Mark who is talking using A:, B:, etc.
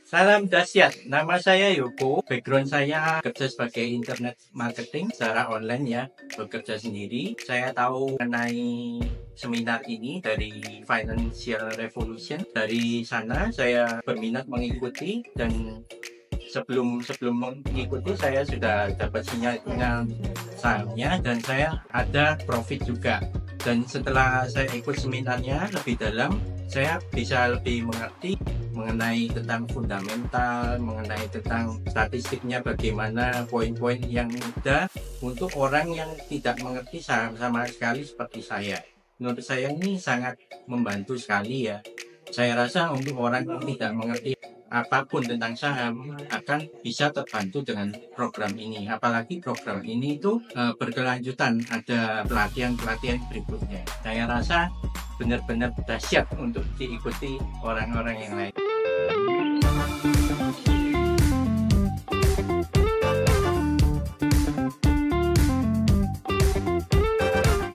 A: Salam dahsyat, nama saya Yoko. Background saya kerja sebagai internet marketing secara online ya, bekerja sendiri. Saya tahu mengenai seminar ini dari Financial Revolution. Dari sana saya berminat mengikuti dan sebelum mengikuti saya sudah dapat sinyal sahamnya dan saya ada profit juga. Dan setelah saya ikut seminarnya lebih dalam, saya bisa lebih mengerti mengenai tentang fundamental, mengenai tentang statistiknya, bagaimana poin-poin yang mudah untuk orang yang tidak mengerti saham sama sekali seperti saya. Menurut saya ini sangat membantu sekali ya. Saya rasa untuk orang yang tidak mengerti apapun tentang saham akan bisa terbantu dengan program ini. Apalagi program ini itu berkelanjutan, ada pelatihan-pelatihan berikutnya. Saya rasa benar-benar dahsyat untuk diikuti orang-orang yang lain.